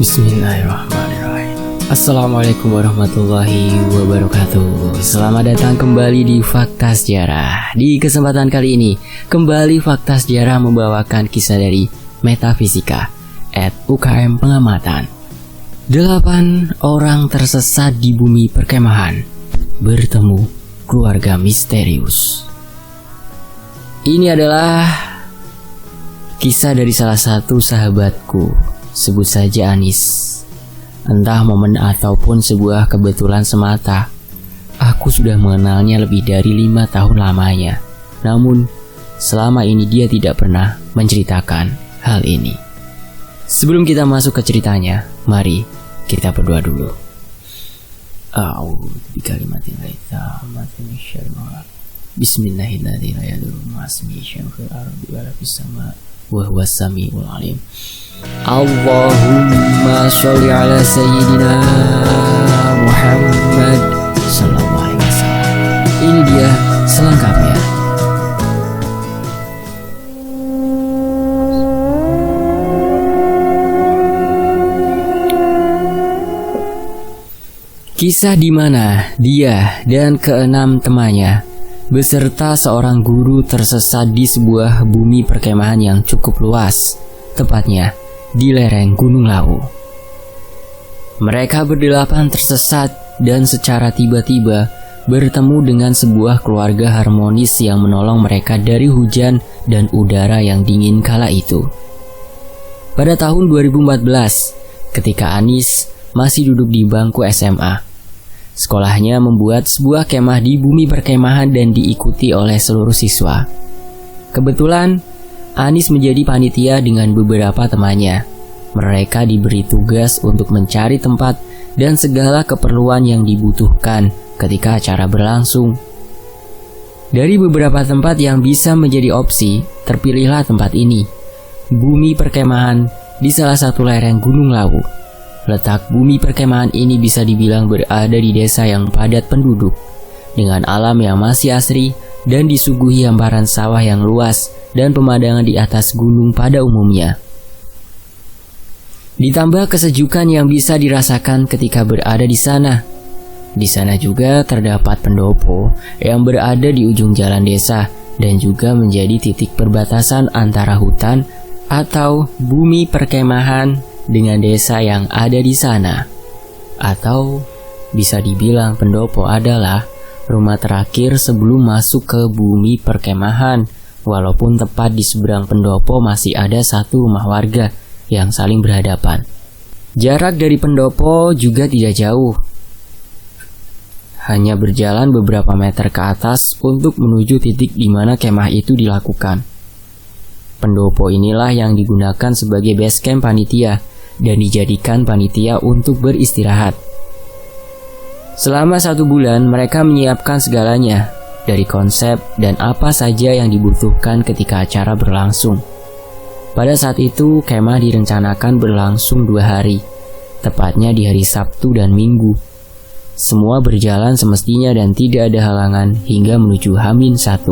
Bismillahirrahmanirrahim. Assalamualaikum warahmatullahi wabarakatuh. Selamat datang kembali di Fakta Sejarah. Di kesempatan kali ini, kembali Fakta Sejarah membawakan kisah dari Metafisika @UKM Pengamatan. 8 orang tersesat di bumi perkemahan bertemu keluarga misterius. Ini adalah kisah dari salah satu sahabatku, sebut saja Anis. Entah momen ataupun sebuah kebetulan semata, aku sudah mengenalnya lebih dari 5 tahun lamanya. Namun, selama ini dia tidak pernah menceritakan hal ini. Sebelum kita masuk ke ceritanya, mari kita berdoa dulu. Bismillahirrahmanirrahim. Wa huwa samiul alim. Allahumma sholli ala sayyidina Muhammad sallallahu alaihi wasallam. Ini dia selengkapnya. Kisah di mana dia dan keenam temannya beserta seorang guru tersesat di sebuah bumi perkemahan yang cukup luas, tepatnya di lereng Gunung Lawu. Mereka berdelapan tersesat dan secara tiba-tiba bertemu dengan sebuah keluarga harmonis yang menolong mereka dari hujan dan udara yang dingin kala itu. Pada tahun 2014, ketika Anis masih duduk di bangku SMA, sekolahnya membuat sebuah kemah di bumi perkemahan dan diikuti oleh seluruh siswa. Kebetulan, Anis menjadi panitia dengan beberapa temannya. Mereka diberi tugas untuk mencari tempat dan segala keperluan yang dibutuhkan ketika acara berlangsung. Dari beberapa tempat yang bisa menjadi opsi, terpilihlah tempat ini, bumi perkemahan di salah satu lereng Gunung Lawu. Letak bumi perkemahan ini bisa dibilang berada di desa yang padat penduduk, dengan alam yang masih asri dan disuguhi hamparan sawah yang luas dan pemandangan di atas gunung pada umumnya. Ditambah kesejukan yang bisa dirasakan ketika berada di sana. Di sana juga terdapat pendopo yang berada di ujung jalan desa dan juga menjadi titik perbatasan antara hutan atau bumi perkemahan dengan desa yang ada di sana. Atau bisa dibilang pendopo adalah rumah terakhir sebelum masuk ke bumi perkemahan. Walaupun tepat di seberang pendopo masih ada satu rumah warga yang saling berhadapan. Jarak dari pendopo juga tidak jauh, hanya berjalan beberapa meter ke atas untuk menuju titik di mana kemah itu dilakukan. Pendopo inilah yang digunakan sebagai base camp panitia dan dijadikan panitia untuk beristirahat. Selama 1 bulan mereka menyiapkan segalanya, dari konsep dan apa saja yang dibutuhkan ketika acara berlangsung. Pada saat itu kemah direncanakan berlangsung 2 hari, tepatnya di hari Sabtu dan Minggu. Semua berjalan semestinya dan tidak ada halangan hingga menuju H-1,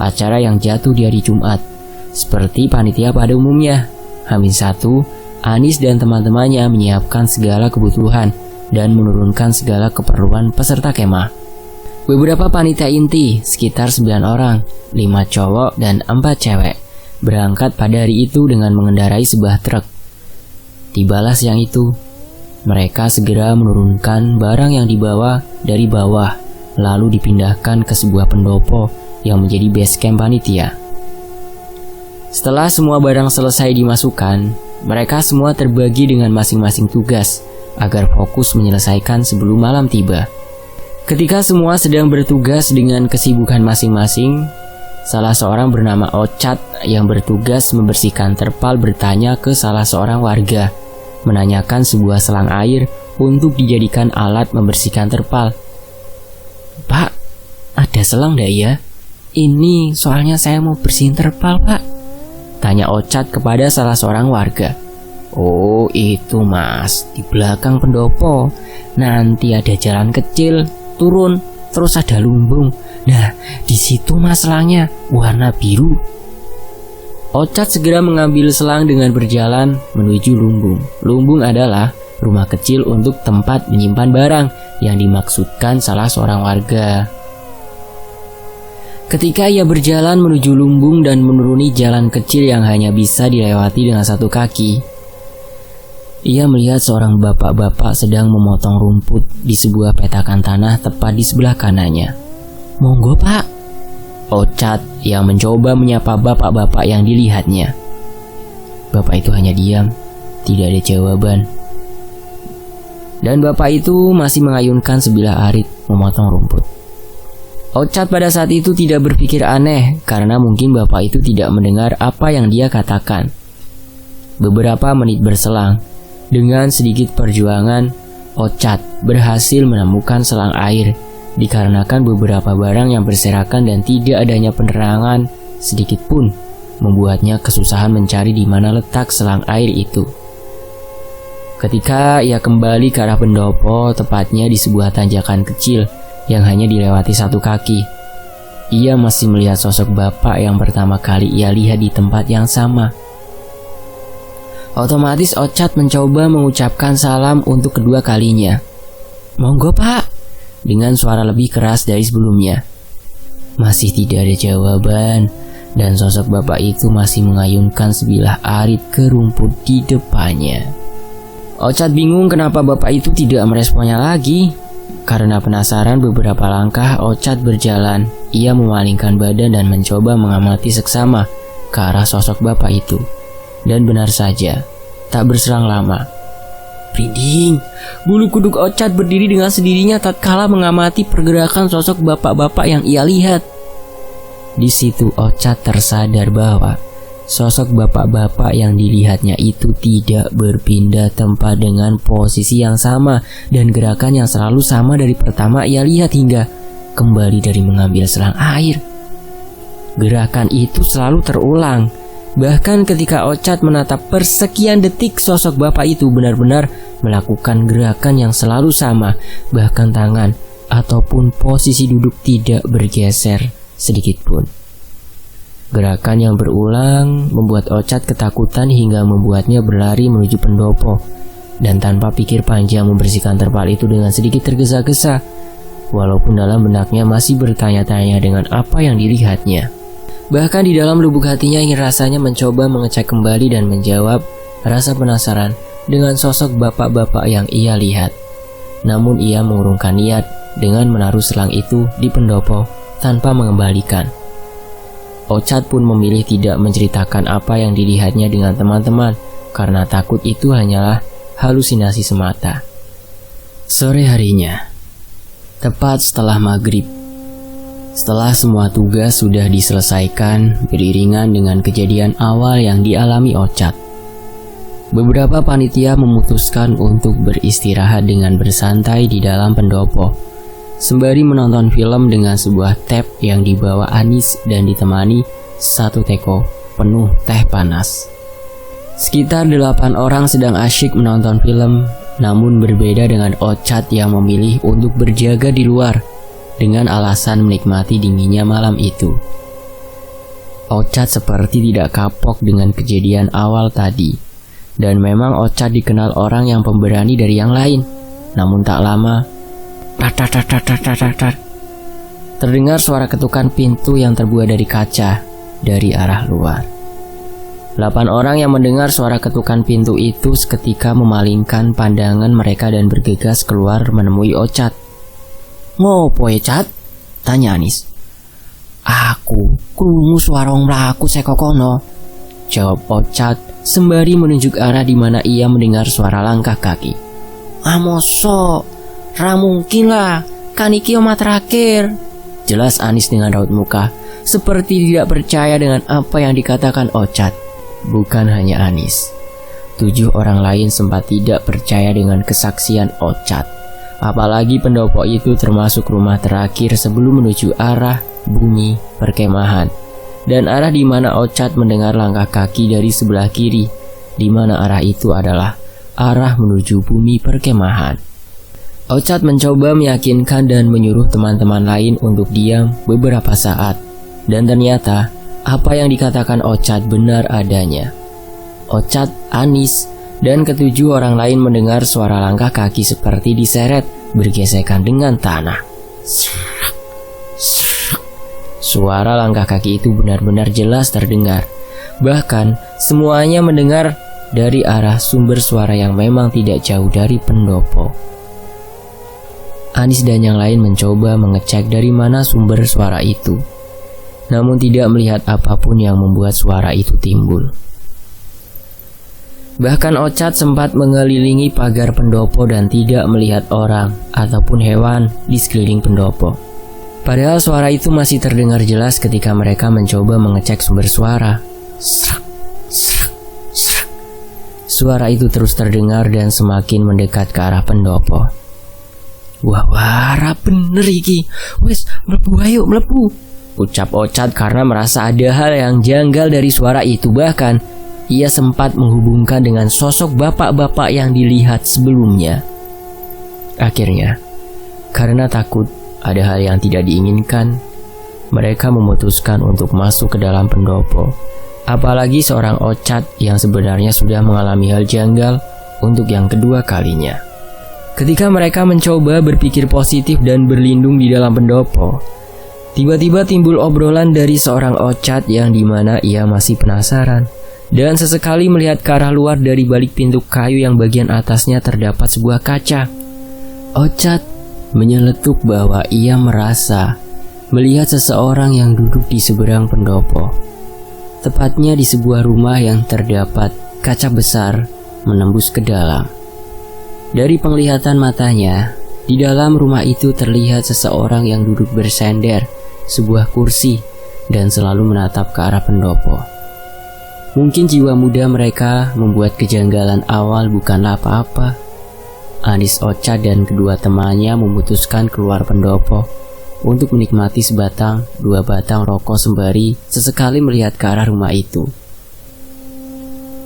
acara yang jatuh di hari Jumat. Seperti panitia pada umumnya, H-1, Anis dan teman-temannya menyiapkan segala kebutuhan dan menurunkan segala keperluan peserta kemah. Beberapa panitia inti, sekitar 9 orang, 5 cowok dan 4 cewek, berangkat pada hari itu dengan mengendarai sebuah truk. Tibalah siang itu, mereka segera menurunkan barang yang dibawa dari bawah, lalu dipindahkan ke sebuah pendopo yang menjadi base camp panitia. Setelah semua barang selesai dimasukkan, mereka semua terbagi dengan masing-masing tugas agar fokus menyelesaikan sebelum malam tiba. Ketika semua sedang bertugas dengan kesibukan masing-masing, salah seorang bernama Ocat yang bertugas membersihkan terpal bertanya ke salah seorang warga, menanyakan sebuah selang air untuk dijadikan alat membersihkan terpal. "Pak, ada selang ndak ya? Ini soalnya saya mau bersihin terpal, Pak," tanya Ocat kepada salah seorang warga. "Oh itu mas, di belakang pendopo, nanti ada jalan kecil, turun, terus ada lumbung. Nah, di situ mas selangnya warna biru." Ocat segera mengambil selang dengan berjalan menuju lumbung. Lumbung adalah rumah kecil untuk tempat menyimpan barang yang dimaksudkan salah seorang warga. Ketika ia berjalan menuju lumbung dan menuruni jalan kecil yang hanya bisa dilewati dengan satu kaki, ia melihat seorang bapak-bapak sedang memotong rumput di sebuah petakan tanah tepat di sebelah kanannya. "Monggo, Pak." Ocat yang mencoba menyapa bapak-bapak yang dilihatnya. Bapak itu hanya diam, tidak ada jawaban. Dan bapak itu masih mengayunkan sebilah arit memotong rumput. Ocat pada saat itu tidak berpikir aneh karena mungkin bapak itu tidak mendengar apa yang dia katakan. Beberapa menit berselang, dengan sedikit perjuangan, Ocat berhasil menemukan selang air dikarenakan beberapa barang yang berserakan dan tidak adanya penerangan sedikit pun membuatnya kesusahan mencari di mana letak selang air itu. Ketika ia kembali ke arah pendopo, tepatnya di sebuah tanjakan kecil yang hanya dilewati satu kaki, ia masih melihat sosok bapak yang pertama kali ia lihat di tempat yang sama. Otomatis Ocat mencoba mengucapkan salam untuk kedua kalinya. "Monggo, Pak," dengan suara lebih keras dari sebelumnya. Masih tidak ada jawaban, dan sosok bapak itu masih mengayunkan sebilah arit ke rumput di depannya. Ocat bingung kenapa bapak itu tidak meresponnya lagi. Karena penasaran, beberapa langkah Ocat berjalan. Ia memalingkan badan dan mencoba mengamati seksama ke arah sosok bapak itu. Dan benar saja, tak berselang lama, "Brinding!" Bulu kuduk Ocat berdiri dengan sendirinya tatkala mengamati pergerakan sosok bapak-bapak yang ia lihat. Di situ Ocat tersadar bahwa sosok bapak-bapak yang dilihatnya itu tidak berpindah tempat dengan posisi yang sama dan gerakan yang selalu sama dari pertama ia lihat hingga kembali dari mengambil selang air. Gerakan itu selalu terulang. Bahkan ketika Ocat menatap persekian detik, sosok bapak itu benar-benar melakukan gerakan yang selalu sama. Bahkan tangan ataupun posisi duduk tidak bergeser sedikit pun. Gerakan yang berulang membuat Ocat ketakutan hingga membuatnya berlari menuju pendopo. Dan tanpa pikir panjang membersihkan terpal itu dengan sedikit tergesa-gesa. Walaupun dalam benaknya masih bertanya-tanya dengan apa yang dilihatnya. Bahkan di dalam lubuk hatinya ingin rasanya mencoba mengecek kembali dan menjawab rasa penasaran dengan sosok bapak-bapak yang ia lihat. Namun ia mengurungkan niat dengan menaruh selang itu di pendopo tanpa mengembalikan. Ocat pun memilih tidak menceritakan apa yang dilihatnya dengan teman-teman karena takut itu hanyalah halusinasi semata. Sore harinya, tepat setelah maghrib, setelah semua tugas sudah diselesaikan beriringan dengan kejadian awal yang dialami Ocat, beberapa panitia memutuskan untuk beristirahat dengan bersantai di dalam pendopo, sembari menonton film dengan sebuah tab yang dibawa Anis dan ditemani satu teko penuh teh panas. Sekitar 8 orang sedang asyik menonton film, namun berbeda dengan Ocat yang memilih untuk berjaga di luar dengan alasan menikmati dinginnya malam itu. Ocat seperti tidak kapok dengan kejadian awal tadi, dan memang Ocat dikenal orang yang pemberani dari yang lain. Namun tak lama, terdengar suara ketukan pintu yang terbuat dari kaca dari arah luar. 8 orang yang mendengar suara ketukan pintu itu seketika memalingkan pandangan mereka dan bergegas keluar menemui Ocat. "Ngopo ya, Cat?" tanya Anis. "Aku krungu suara wong mlaku saka kono," jawab Ocat sembari menunjuk arah di mana ia mendengar suara langkah kaki. "Mosok? Ra mungkin lah, kan iki omah terakhir," jelas Anis dengan raut muka seperti tidak percaya dengan apa yang dikatakan Ocat. Bukan hanya Anis, 7 orang lain sempat tidak percaya dengan kesaksian Ocat. Apalagi pendopo itu termasuk rumah terakhir sebelum menuju arah bunyi perkemahan, dan arah di mana Ocat mendengar langkah kaki dari sebelah kiri, di mana arah itu adalah arah menuju bumi perkemahan. Ocat mencoba meyakinkan dan menyuruh teman-teman lain untuk diam beberapa saat, dan ternyata Apa yang dikatakan Ochad benar adanya. Ochad, Anis, dan ketujuh orang lain mendengar suara langkah kaki seperti diseret bergesekan dengan tanah. Suara langkah kaki itu benar-benar jelas terdengar. Bahkan semuanya mendengar dari arah sumber suara yang memang tidak jauh dari pendopo. Anis dan yang lain mencoba mengecek dari mana sumber suara itu, namun tidak melihat apapun yang membuat suara itu timbul. Bahkan Ochad sempat mengelilingi pagar pendopo dan tidak melihat orang ataupun hewan di sekeliling pendopo. Padahal suara itu masih terdengar jelas ketika mereka mencoba mengecek sumber suara. Suara itu terus terdengar dan semakin mendekat ke arah pendopo. Wah, wara bener iki. Wes, mlebu ayo, mlebu, ucap Ochad karena merasa ada hal yang janggal dari suara itu. Bahkan ia sempat menghubungkan dengan sosok bapak-bapak yang dilihat sebelumnya. Akhirnya, karena takut ada hal yang tidak diinginkan, mereka memutuskan untuk masuk ke dalam pendopo. Apalagi seorang Ochad yang sebenarnya sudah mengalami hal janggal untuk yang kedua kalinya. Ketika mereka mencoba berpikir positif dan berlindung di dalam pendopo, tiba-tiba timbul obrolan dari seorang Ochad yang dimana ia masih penasaran dan sesekali melihat ke arah luar dari balik pintu kayu yang bagian atasnya terdapat sebuah kaca. Ochad menyeletuk bahwa ia merasa melihat seseorang yang duduk di seberang pendopo, tepatnya di sebuah rumah yang terdapat kaca besar menembus ke dalam. Dari penglihatan matanya, di dalam rumah itu terlihat seseorang yang duduk bersender sebuah kursi dan selalu menatap ke arah pendopo. Mungkin jiwa muda mereka membuat kejanggalan awal bukanlah apa-apa. Anis, Ochad dan kedua temannya memutuskan keluar pendopo untuk menikmati dua batang rokok sembari sesekali melihat ke arah rumah itu.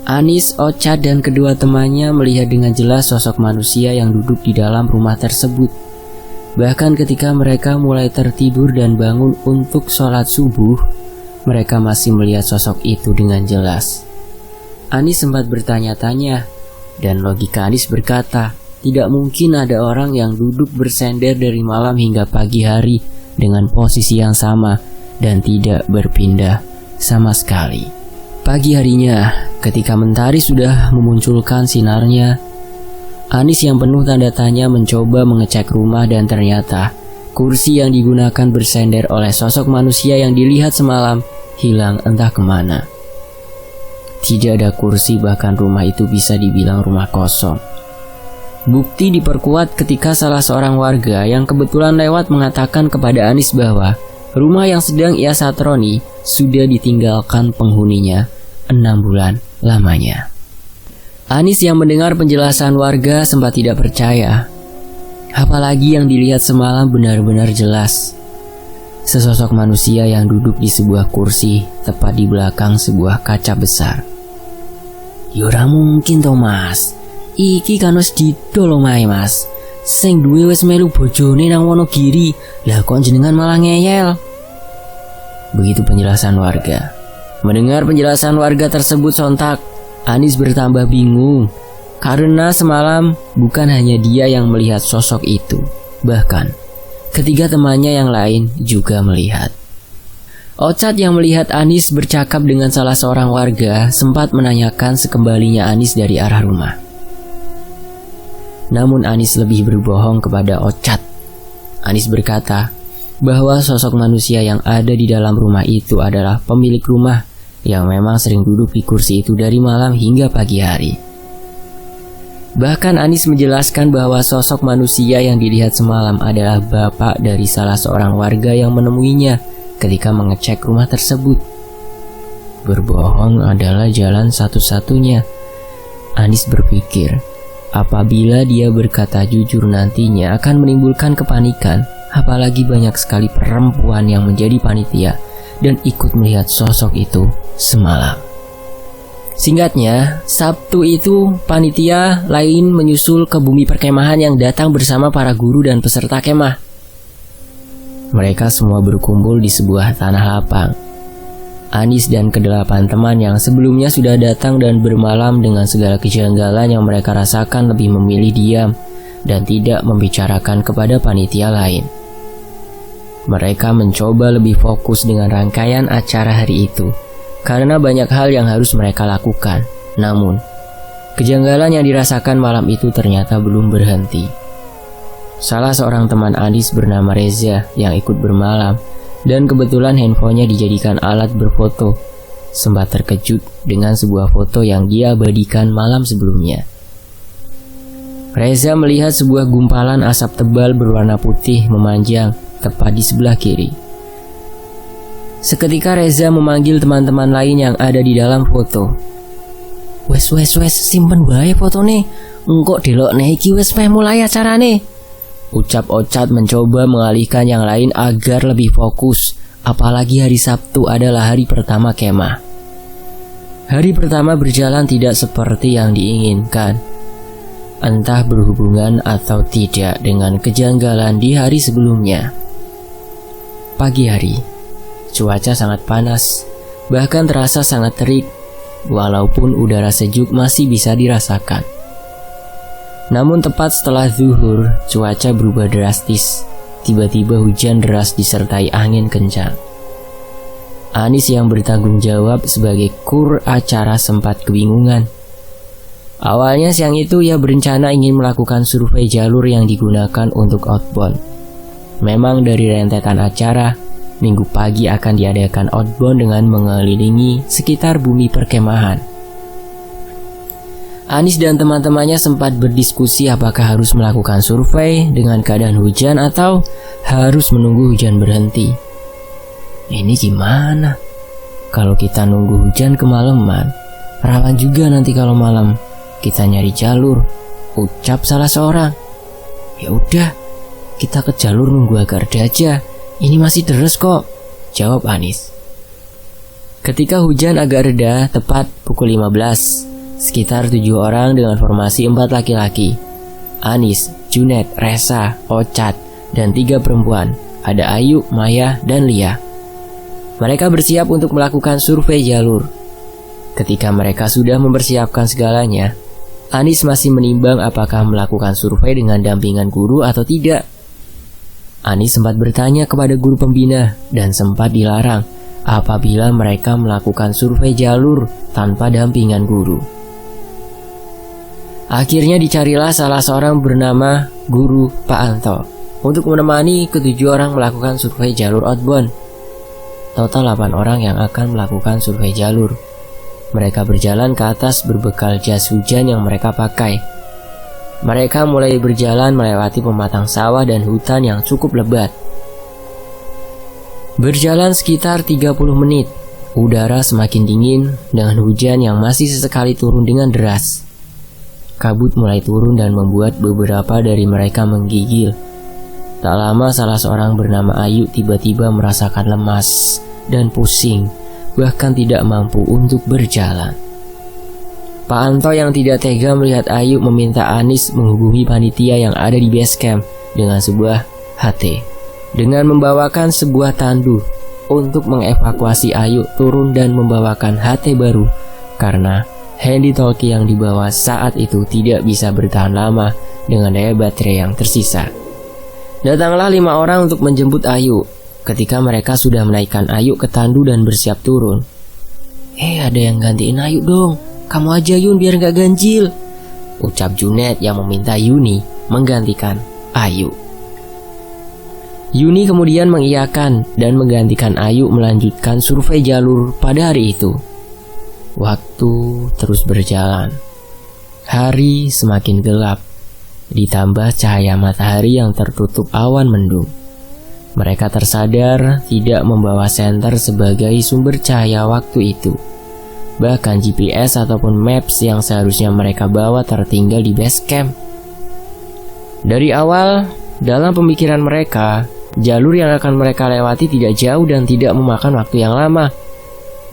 Anis, Ochad dan kedua temannya melihat dengan jelas sosok manusia yang duduk di dalam rumah tersebut. Bahkan ketika mereka mulai tertidur dan bangun untuk sholat subuh, mereka masih melihat sosok itu dengan jelas. Anis sempat bertanya-tanya, dan logika Anis berkata, tidak mungkin ada orang yang duduk bersender dari malam hingga pagi hari dengan posisi yang sama dan tidak berpindah sama sekali. Pagi harinya, ketika mentari sudah memunculkan sinarnya, Anis yang penuh tanda tanya mencoba mengecek rumah dan ternyata kursi yang digunakan bersender oleh sosok manusia yang dilihat semalam hilang entah kemana. Tidak ada kursi, bahkan rumah itu bisa dibilang rumah kosong. Bukti diperkuat ketika salah seorang warga yang kebetulan lewat mengatakan kepada Anis bahwa rumah yang sedang ia satroni sudah ditinggalkan penghuninya 6 bulan lamanya. Anis yang mendengar penjelasan warga sempat tidak percaya. Apalagi yang dilihat semalam benar-benar jelas. Sesosok manusia yang duduk di sebuah kursi tepat di belakang sebuah kaca besar. Yora mungkin toh mas, iki kan wis didol omahe mas. Sing duwe wis melu bojone nang Wonogiri, lah kok jenengan malah ngeyel. Begitu penjelasan warga. Mendengar penjelasan warga tersebut sontak, Anis bertambah bingung. Karena semalam bukan hanya dia yang melihat sosok itu, bahkan ketiga temannya yang lain juga melihat. Ochad yang melihat Anis bercakap dengan salah seorang warga sempat menanyakan sekembalinya Anis dari arah rumah. Namun Anis lebih berbohong kepada Ochad. Anis berkata bahwa sosok manusia yang ada di dalam rumah itu adalah pemilik rumah yang memang sering duduk di kursi itu dari malam hingga pagi hari. Bahkan Anis menjelaskan bahwa sosok manusia yang dilihat semalam adalah bapak dari salah seorang warga yang menemuinya ketika mengecek rumah tersebut. Berbohong adalah jalan satu-satunya. Anis berpikir, apabila dia berkata jujur nantinya akan menimbulkan kepanikan, apalagi banyak sekali perempuan yang menjadi panitia dan ikut melihat sosok itu semalam. Singkatnya, Sabtu itu panitia lain menyusul ke bumi perkemahan yang datang bersama para guru dan peserta kemah. Mereka semua berkumpul di sebuah tanah lapang. Anis dan kedelapan teman yang sebelumnya sudah datang dan bermalam dengan segala kejanggalan yang mereka rasakan lebih memilih diam dan tidak membicarakan kepada panitia lain. Mereka mencoba lebih fokus dengan rangkaian acara hari itu karena banyak hal yang harus mereka lakukan. Namun, kejanggalan yang dirasakan malam itu ternyata belum berhenti. Salah seorang teman Anis bernama Reza yang ikut bermalam dan kebetulan handphonenya dijadikan alat berfoto, sempat terkejut dengan sebuah foto yang dia abadikan malam sebelumnya. Reza melihat sebuah gumpalan asap tebal berwarna putih memanjang tepat di sebelah kiri. Seketika Reza memanggil teman-teman lain yang ada di dalam foto. Wes simpen bae fotone, engkok delokne iki wes meh mulai acarane. Ucap Ocat mencoba mengalihkan yang lain agar lebih fokus, apalagi hari Sabtu adalah hari pertama kemah. Hari pertama berjalan tidak seperti yang diinginkan. Entah berhubungan atau tidak dengan kejanggalan di hari sebelumnya. Pagi hari, cuaca sangat panas, bahkan terasa sangat terik, walaupun udara sejuk masih bisa dirasakan. Namun tepat setelah zuhur, cuaca berubah drastis. Tiba-tiba hujan deras disertai angin kencang. Anis yang bertanggung jawab sebagai kur acara sempat kebingungan. Awalnya siang itu ia berencana ingin melakukan survei jalur yang digunakan untuk outbound. Memang dari rentetan acara, minggu pagi akan diadakan outbound dengan mengelilingi sekitar bumi perkemahan. Anis dan teman-temannya sempat berdiskusi apakah harus melakukan survei dengan keadaan hujan atau harus menunggu hujan berhenti. Ini gimana? Kalau kita nunggu hujan kemalaman, rawan juga nanti kalau malam kita nyari jalur, ucap salah seorang. Ya udah, kita ke jalur nunggu agak reda aja. Ini masih deres kok, jawab Anis. Ketika hujan agak reda, tepat pukul 15, sekitar 7 orang dengan formasi 4 laki-laki. Anis, Junet, Resa, Ocat, dan 3 perempuan. Ada Ayu, Maya, dan Lia. Mereka bersiap untuk melakukan survei jalur. Ketika mereka sudah mempersiapkan segalanya, Anis masih menimbang apakah melakukan survei dengan dampingan guru atau tidak. Anis sempat bertanya kepada guru pembina dan sempat dilarang apabila mereka melakukan survei jalur tanpa dampingan guru. Akhirnya dicarilah salah seorang bernama Guru Pak Anto untuk menemani ke-7 orang melakukan survei jalur outbound. Total 8 orang yang akan melakukan survei jalur. Mereka berjalan ke atas berbekal jas hujan yang mereka pakai. Mereka mulai berjalan melewati pematang sawah dan hutan yang cukup lebat. Berjalan sekitar 30 menit, udara semakin dingin dengan hujan yang masih sesekali turun dengan deras. Kabut mulai turun dan membuat beberapa dari mereka menggigil. Tak lama salah seorang bernama Ayu tiba-tiba merasakan lemas dan pusing, bahkan tidak mampu untuk berjalan. Pak Anto yang tidak tega melihat Ayu meminta Anis menghubungi panitia yang ada di base camp dengan sebuah HT, dengan membawakan sebuah tandu untuk mengevakuasi Ayu turun dan membawakan HT baru karena handy talkie yang dibawa saat itu tidak bisa bertahan lama dengan daya baterai yang tersisa. Datanglah 5 orang untuk menjemput Ayu. Ketika mereka sudah menaikkan Ayu ke tandu dan bersiap turun, ada yang gantiin Ayu dong. Kamu aja Yun biar gak ganjil, ucap Junet yang meminta Yuni menggantikan Ayu. Yuni kemudian mengiyakan dan menggantikan Ayu melanjutkan survei jalur pada hari itu. Waktu terus berjalan. Hari semakin gelap, ditambah cahaya matahari yang tertutup awan mendung. Mereka tersadar tidak membawa senter sebagai sumber cahaya waktu itu. Bahkan GPS ataupun maps yang seharusnya mereka bawa tertinggal di base camp. Dari awal, dalam pemikiran mereka, jalur yang akan mereka lewati tidak jauh dan tidak memakan waktu yang lama.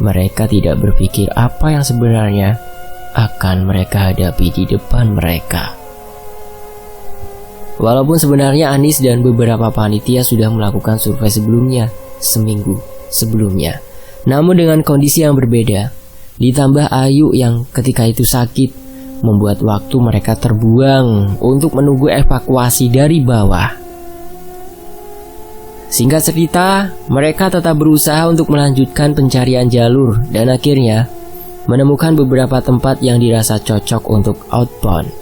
Mereka tidak berpikir apa yang sebenarnya akan mereka hadapi di depan mereka. Walaupun sebenarnya Anis dan beberapa panitia sudah melakukan survei sebelumnya, seminggu sebelumnya. namun dengan kondisi yang berbeda. Ditambah Ayu yang ketika itu sakit, membuat waktu mereka terbuang untuk menunggu evakuasi dari bawah. Singkat cerita, mereka tetap berusaha untuk melanjutkan pencarian jalur dan akhirnya menemukan beberapa tempat yang dirasa cocok untuk outbound.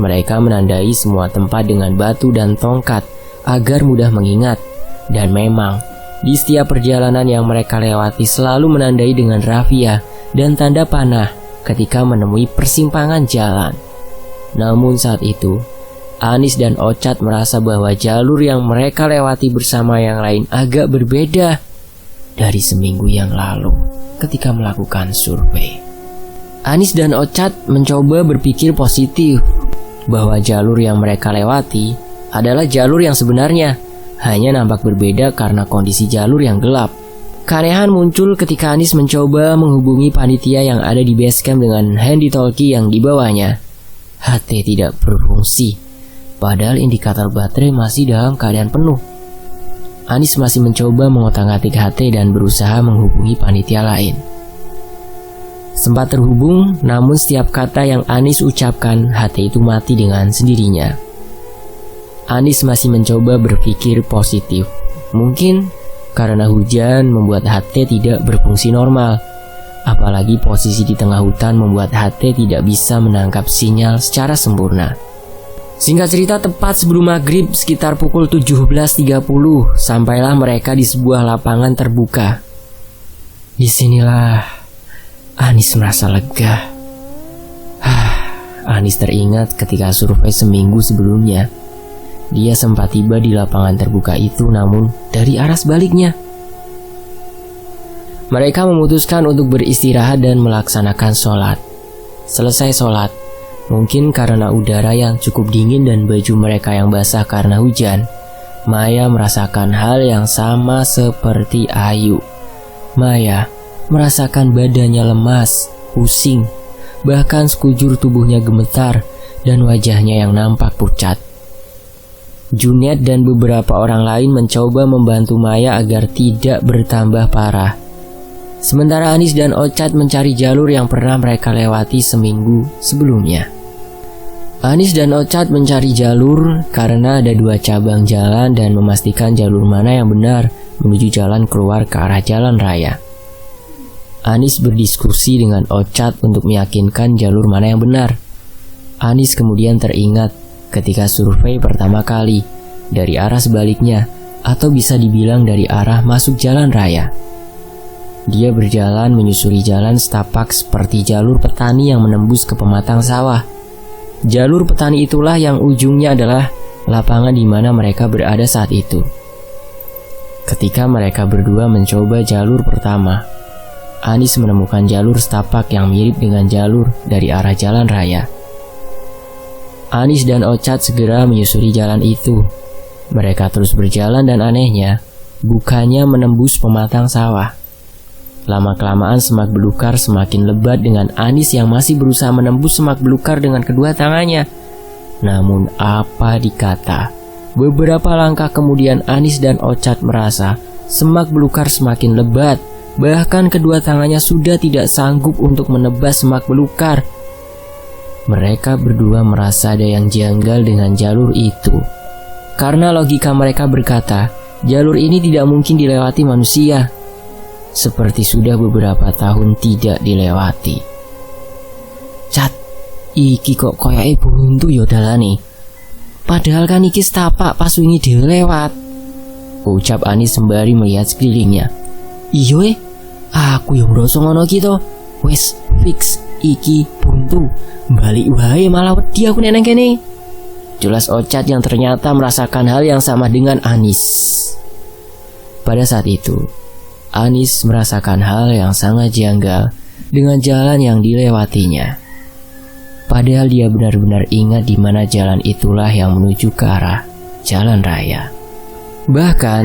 Mereka menandai semua tempat dengan batu dan tongkat agar mudah mengingat, dan memang di setiap perjalanan yang mereka lewati selalu menandai dengan rafia dan tanda panah ketika menemui persimpangan jalan. Namun saat itu, Anis dan Ochad merasa bahwa jalur yang mereka lewati bersama yang lain agak berbeda dari seminggu yang lalu ketika melakukan survei. Anis dan Ochad mencoba berpikir positif bahwa jalur yang mereka lewati adalah jalur yang sebenarnya, hanya nampak berbeda karena kondisi jalur yang gelap. Keanehan muncul ketika Anis mencoba menghubungi panitia yang ada di base camp dengan handy-talkie yang dibawanya. HT tidak berfungsi, padahal indikator baterai masih dalam keadaan penuh. Anis masih mencoba mengotak-atik HT dan berusaha menghubungi panitia lain. Sempat terhubung, namun setiap kata yang Anis ucapkan, HT itu mati dengan sendirinya. Anis masih mencoba berpikir positif. Mungkin karena hujan membuat HT tidak berfungsi normal. Apalagi posisi di tengah hutan membuat HT tidak bisa menangkap sinyal secara sempurna. Singkat cerita, tepat sebelum maghrib sekitar pukul 17.30, sampailah mereka di sebuah lapangan terbuka. Disinilah Anis merasa lega. Anis teringat ketika survei seminggu sebelumnya. Dia sempat tiba di lapangan terbuka itu, namun dari arah sebaliknya. Mereka memutuskan untuk beristirahat dan melaksanakan sholat. Selesai sholat, mungkin karena udara yang cukup dingin dan baju mereka yang basah karena hujan, Maya merasakan hal yang sama seperti Ayu. Maya merasakan badannya lemas, pusing, bahkan sekujur tubuhnya gemetar dan wajahnya yang nampak pucat. Junet dan beberapa orang lain mencoba membantu Maya agar tidak bertambah parah. Sementara Anis dan Ochad mencari jalur yang pernah mereka lewati seminggu sebelumnya. Anis dan Ochad mencari jalur karena ada 2 cabang jalan dan memastikan jalur mana yang benar menuju jalan keluar ke arah jalan raya. Anis berdiskusi dengan Ochad untuk meyakinkan jalur mana yang benar. Anis kemudian teringat ketika survei pertama kali dari arah sebaliknya, atau bisa dibilang dari arah masuk jalan raya. Dia berjalan menyusuri jalan setapak seperti jalur petani yang menembus ke pematang sawah. Jalur petani itulah yang ujungnya adalah lapangan di mana mereka berada saat itu. Ketika mereka berdua mencoba jalur pertama, Anis menemukan jalur setapak yang mirip dengan jalur dari arah jalan raya. Anis dan Ochad segera menyusuri jalan itu. Mereka terus berjalan dan anehnya, bukannya menembus pematang sawah. Lama-kelamaan semak belukar semakin lebat dengan Anis yang masih berusaha menembus semak belukar dengan kedua tangannya. Namun apa dikata, beberapa langkah kemudian Anis dan Ochad merasa semak belukar semakin lebat. Bahkan kedua tangannya sudah tidak sanggup untuk menebas semak belukar. Mereka berdua merasa ada yang janggal dengan jalur itu. Karena logika mereka berkata, jalur ini tidak mungkin dilewati manusia. Seperti sudah beberapa tahun tidak dilewati. Cat, iki kok koyake buntu ya dalane. Padahal kan iki setapak pas wingi dhewe lewat. Ucap Anis sembari melihat sekelilingnya. Iya aku yang ngrasa ngono iki to. Wes fix iki buntu. Balik wae malah wedi aku neneng kene. Jelas Ochad yang ternyata merasakan hal yang sama dengan Anis. Pada saat itu, Anis merasakan hal yang sangat janggal dengan jalan yang dilewatinya. Padahal dia benar-benar ingat di mana jalan itulah yang menuju ke arah jalan raya. Bahkan,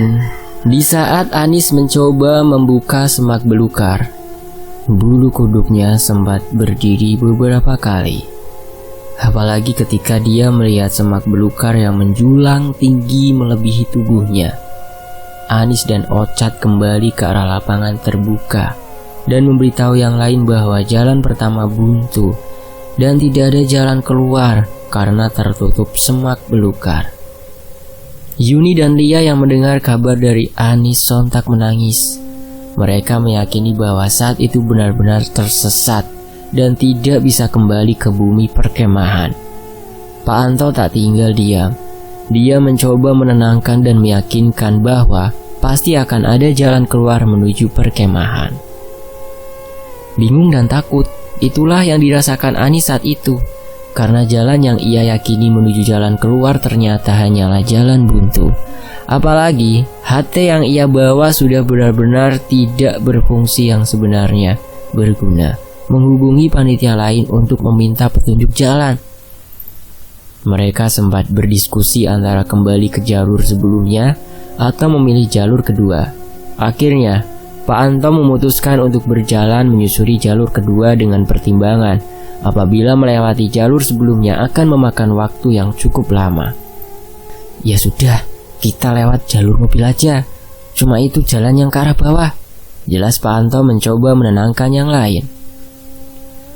di saat Anis mencoba membuka semak belukar, bulu kuduknya sempat berdiri beberapa kali. Apalagi ketika dia melihat semak belukar yang menjulang tinggi melebihi tubuhnya. Anis dan Ocat kembali ke arah lapangan terbuka dan memberitahu yang lain bahwa jalan pertama buntu dan tidak ada jalan keluar karena tertutup semak belukar. Yuni dan Lia yang mendengar kabar dari Anis sontak menangis. Mereka meyakini bahwa saat itu benar-benar tersesat dan tidak bisa kembali ke bumi perkemahan. Pak Anto tak tinggal diam. Dia mencoba menenangkan dan meyakinkan bahwa pasti akan ada jalan keluar menuju perkemahan. Bingung dan takut, itulah yang dirasakan Anis saat itu. Karena jalan yang ia yakini menuju jalan keluar ternyata hanyalah jalan buntu. Apalagi HT yang ia bawa sudah benar-benar tidak berfungsi yang sebenarnya berguna menghubungi panitia lain untuk meminta petunjuk jalan. Mereka sempat berdiskusi antara kembali ke jalur sebelumnya atau memilih jalur kedua. Akhirnya, Pak Anto memutuskan untuk berjalan menyusuri jalur kedua dengan pertimbangan apabila melewati jalur sebelumnya akan memakan waktu yang cukup lama. Ya sudah, kita lewat jalur mobil aja. Cuma itu jalan yang ke arah bawah. Jelas Pak Anto mencoba menenangkan yang lain.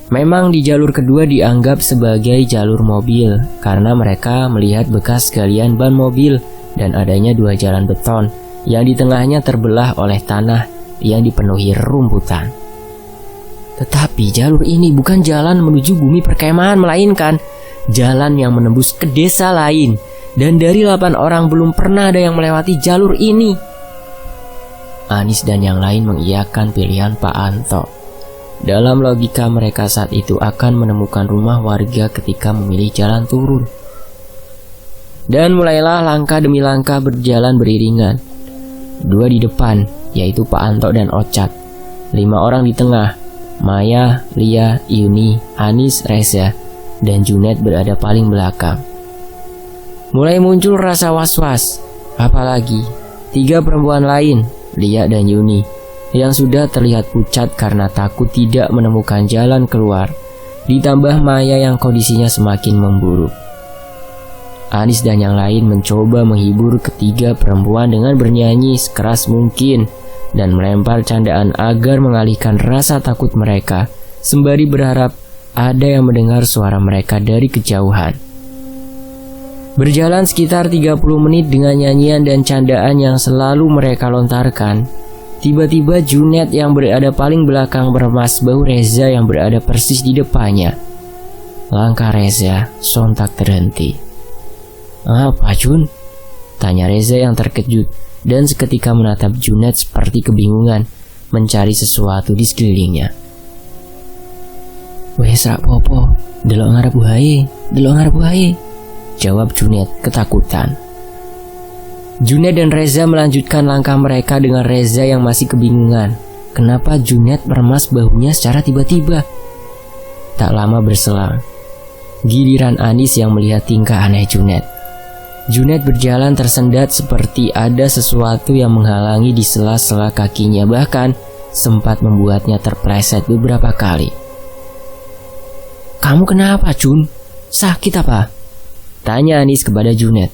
Memang di jalur kedua dianggap sebagai jalur mobil karena mereka melihat bekas galian ban mobil dan adanya dua jalan beton yang di tengahnya terbelah oleh tanah yang dipenuhi rumputan. Tetapi jalur ini bukan jalan menuju bumi perkemahan, melainkan jalan yang menembus ke desa lain. Dan dari 8 orang belum pernah ada yang melewati jalur ini. Anis dan yang lain mengiyakan pilihan Pak Anto. Dalam logika mereka saat itu akan menemukan rumah warga ketika memilih jalan turun. Dan mulailah langkah demi langkah berjalan beriringan. 2 di depan, yaitu Pak Anto dan Ocat. 5 orang di tengah, Maya, Lia, Yuni, Anis, Reza, dan Junet berada paling belakang. Mulai muncul rasa was-was, apalagi 3 perempuan lain, Lia dan Yuni, yang sudah terlihat pucat karena takut tidak menemukan jalan keluar, ditambah Maya yang kondisinya semakin memburuk. Anis dan yang lain mencoba menghibur ketiga perempuan dengan bernyanyi sekeras mungkin dan melempar candaan agar mengalihkan rasa takut mereka, sembari berharap ada yang mendengar suara mereka dari kejauhan. Berjalan sekitar 30 menit dengan nyanyian dan candaan yang selalu mereka lontarkan. Tiba-tiba Junet yang berada paling belakang meremas bahu Reza yang berada persis di depannya. Langkah Reza sontak terhenti. "Apa, Jun?" tanya Reza yang terkejut dan seketika menatap Junet seperti kebingungan mencari sesuatu di sekelilingnya. "Wes rak popo, delok ngarep wae," jawab Junet ketakutan. Junet dan Reza melanjutkan langkah mereka dengan Reza yang masih kebingungan. Kenapa Junet meremas bahunya secara tiba-tiba? Tak lama berselang, giliran Anis yang melihat tingkah aneh Junet. Junet berjalan tersendat seperti ada sesuatu yang menghalangi di sela-sela kakinya, bahkan sempat membuatnya terpleset beberapa kali. "Kamu kenapa, Jun? Sakit apa?" tanya Anis kepada Junet.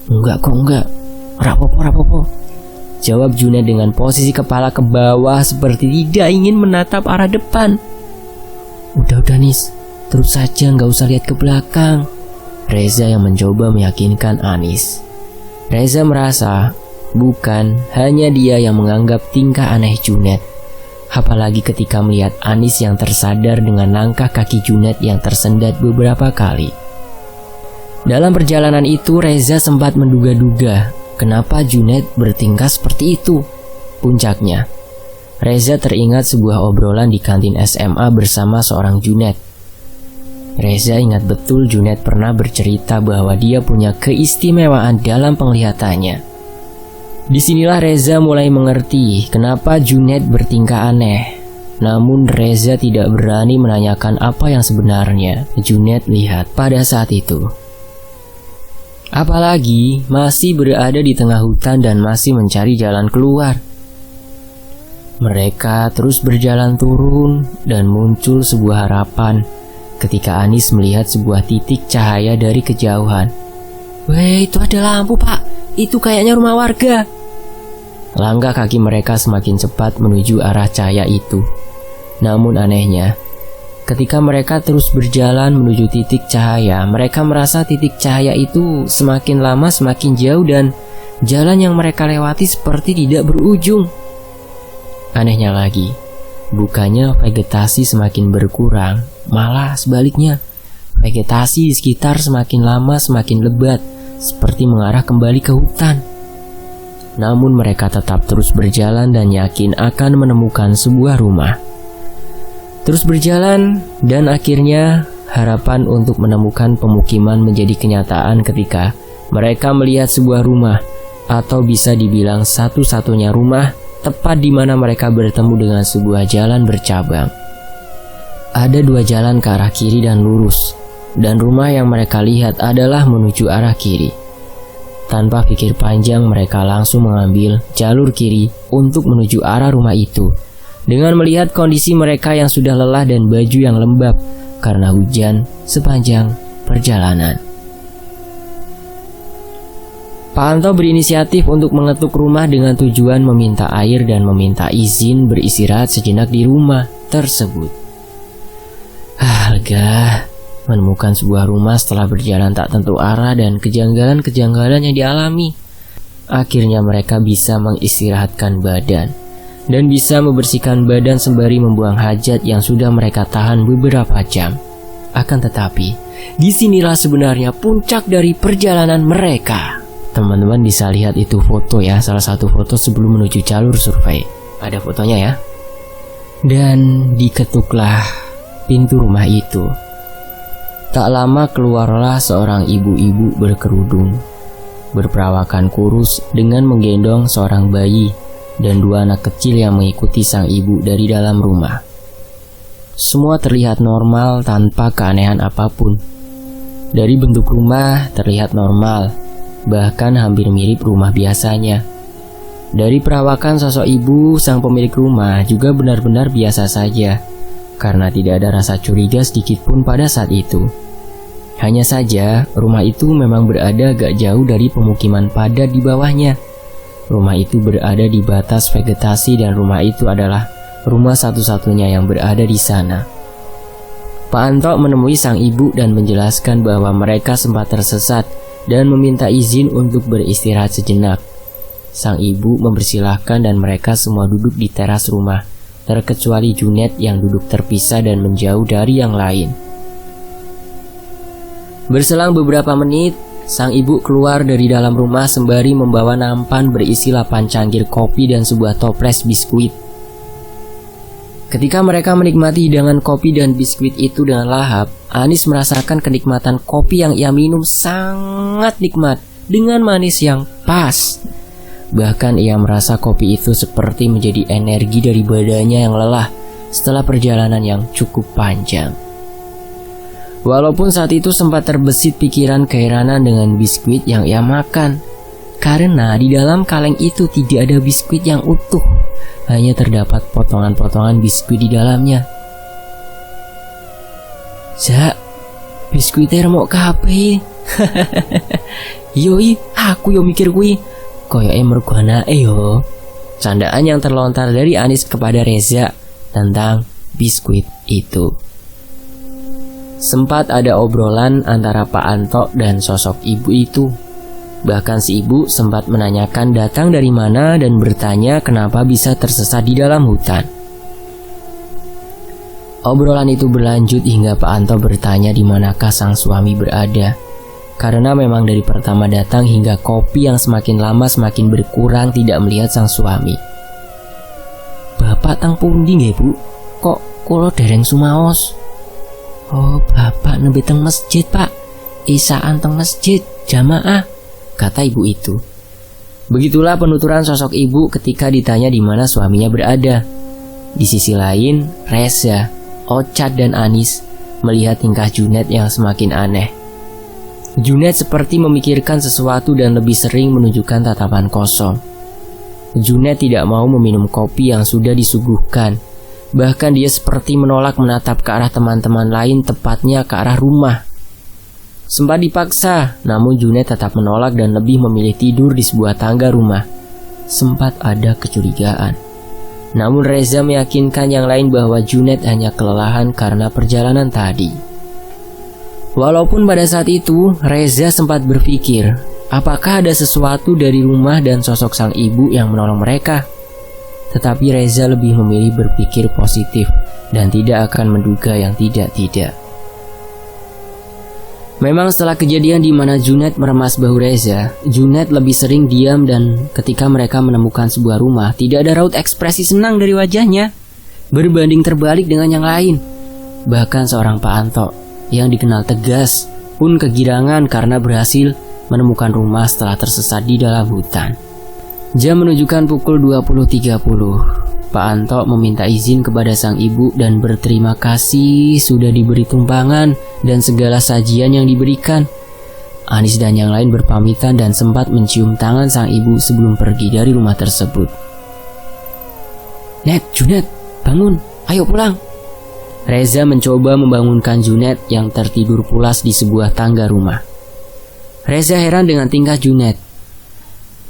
Enggak, rapopo," jawab Junet dengan posisi kepala ke bawah seperti tidak ingin menatap arah depan. Udah Nis, terus saja, nggak usah lihat ke belakang," Reza yang mencoba meyakinkan Anis. Reza merasa bukan hanya dia yang menganggap tingkah aneh Junet, apalagi ketika melihat Anis yang tersadar dengan langkah kaki Junet yang tersendat beberapa kali. Dalam perjalanan itu Reza sempat menduga-duga kenapa Junet bertingkah seperti itu. Puncaknya, Reza teringat sebuah obrolan di kantin SMA bersama seorang Junet. Reza ingat betul Junet pernah bercerita bahwa dia punya keistimewaan dalam penglihatannya. Disinilah Reza mulai mengerti kenapa Junet bertingkah aneh. Namun Reza tidak berani menanyakan apa yang sebenarnya Junet lihat pada saat itu. Apalagi masih berada di tengah hutan dan masih mencari jalan keluar. Mereka terus berjalan turun dan muncul sebuah harapan ketika Anis melihat sebuah titik cahaya dari kejauhan. "Weh, itu ada lampu, Pak. Itu kayaknya rumah warga," Langkah kaki mereka semakin cepat menuju arah cahaya itu. Namun anehnya, ketika mereka terus berjalan menuju titik cahaya, mereka merasa titik cahaya itu semakin lama semakin jauh dan jalan yang mereka lewati seperti tidak berujung. Anehnya lagi, bukannya vegetasi semakin berkurang, malah sebaliknya. Vegetasi di sekitar semakin lama semakin lebat, seperti mengarah kembali ke hutan. Namun mereka tetap terus berjalan dan yakin akan menemukan sebuah rumah. Terus berjalan dan akhirnya harapan untuk menemukan pemukiman menjadi kenyataan ketika mereka melihat sebuah rumah, atau bisa dibilang satu-satunya rumah tepat di mana mereka bertemu dengan sebuah jalan bercabang. Ada 2 jalan ke arah kiri dan lurus, dan rumah yang mereka lihat adalah menuju arah kiri. Tanpa pikir panjang, mereka langsung mengambil jalur kiri untuk menuju arah rumah itu. Dengan melihat kondisi mereka yang sudah lelah dan baju yang lembab karena hujan sepanjang perjalanan. Pak Anto berinisiatif untuk mengetuk rumah dengan tujuan meminta air dan meminta izin beristirahat sejenak di rumah tersebut. Lega menemukan sebuah rumah setelah berjalan tak tentu arah dan kejanggalan-kejanggalan yang dialami. Akhirnya mereka bisa mengistirahatkan badan dan bisa membersihkan badan sembari membuang hajat yang sudah mereka tahan beberapa jam. Akan tetapi, disinilah sebenarnya puncak dari perjalanan mereka. Teman-teman bisa lihat itu foto ya, salah satu foto sebelum menuju jalur survei. Ada fotonya ya. Dan diketuklah pintu rumah itu. Tak lama keluarlah seorang ibu-ibu berkerudung, berperawakan kurus dengan menggendong seorang bayi dan 2 anak kecil yang mengikuti sang ibu dari dalam rumah. Semua terlihat normal tanpa keanehan apapun. Dari bentuk rumah terlihat normal, bahkan hampir mirip rumah biasanya. Dari perawakan sosok ibu sang pemilik rumah juga benar-benar biasa saja, karena tidak ada rasa curiga sedikit pun pada saat itu. Hanya saja, rumah itu memang berada agak jauh dari pemukiman padat di bawahnya. Rumah itu berada di batas vegetasi dan rumah itu adalah rumah satu-satunya yang berada di sana. Pak Anto menemui sang ibu dan menjelaskan bahwa mereka sempat tersesat dan meminta izin untuk beristirahat sejenak. Sang ibu mempersilahkan dan mereka semua duduk di teras rumah, terkecuali Junet yang duduk terpisah dan menjauh dari yang lain. Berselang beberapa menit, sang ibu keluar dari dalam rumah sembari membawa nampan berisi 8 cangkir kopi dan sebuah toples biskuit. Ketika mereka menikmati hidangan kopi dan biskuit itu dengan lahap, Anis merasakan kenikmatan kopi yang ia minum sangat nikmat dengan manis yang pas. Bahkan ia merasa kopi itu seperti menjadi energi dari badannya yang lelah setelah perjalanan yang cukup panjang. Walaupun saat itu sempat terbesit pikiran keheranan dengan biskuit yang ia makan, karena di dalam kaleng itu tidak ada biskuit yang utuh, hanya terdapat potongan-potongan biskuit di dalamnya. "Zak, biskuitnya remuk kabeh." "Yoi, aku yo mikir kuwi, koyoke mergo anake yo." Candaan yang terlontar dari Anis kepada Reza tentang biskuit itu. Sempat ada obrolan antara Pak Anto dan sosok ibu itu. Bahkan si ibu sempat menanyakan datang dari mana dan bertanya kenapa bisa tersesat di dalam hutan. Obrolan itu berlanjut hingga Pak Anto bertanya di manakah sang suami berada. Karena memang dari pertama datang hingga kopi yang semakin lama semakin berkurang tidak melihat sang suami. "Bapak tang pundi nggih, Bu? Kok kula dereng sumaos?" "Oh, bapak nembe teng masjid, Pak. Isaan teng masjid, jamaah," kata ibu itu. Begitulah penuturan sosok ibu ketika ditanya di mana suaminya berada. Di sisi lain, Reza, Ochad dan Anis melihat tingkah Junet yang semakin aneh. Junet seperti memikirkan sesuatu dan lebih sering menunjukkan tatapan kosong. Junet tidak mau meminum kopi yang sudah disuguhkan. Bahkan dia seperti menolak menatap ke arah teman-teman lain, tepatnya ke arah rumah. Sempat dipaksa, namun Junet tetap menolak dan lebih memilih tidur di sebuah tangga rumah. sempat ada kecurigaan. Namun Reza meyakinkan yang lain bahwa Junet hanya kelelahan karena perjalanan tadi. Walaupun pada saat itu Reza sempat berpikir, apakah ada sesuatu dari rumah dan sosok sang ibu yang menolong mereka? Tetapi Reza lebih memilih berpikir positif dan tidak akan menduga yang tidak-tidak. Memang setelah kejadian di mana Junet meremas bahu Reza, Junet lebih sering diam dan ketika mereka menemukan sebuah rumah, tidak ada raut ekspresi senang dari wajahnya. Berbanding terbalik dengan yang lain. Bahkan seorang Pak Anto yang dikenal tegas pun kegirangan karena berhasil menemukan rumah setelah tersesat di dalam hutan. Jam menunjukkan pukul 20.30. Pak Anto meminta izin kepada sang ibu dan berterima kasih sudah diberi tumpangan dan segala sajian yang diberikan. Anis dan yang lain berpamitan dan sempat mencium tangan sang ibu sebelum pergi dari rumah tersebut. "Net, Junet, bangun, ayo pulang." Reza mencoba membangunkan Junet yang tertidur pulas di sebuah tangga rumah. Reza heran dengan tingkah Junet.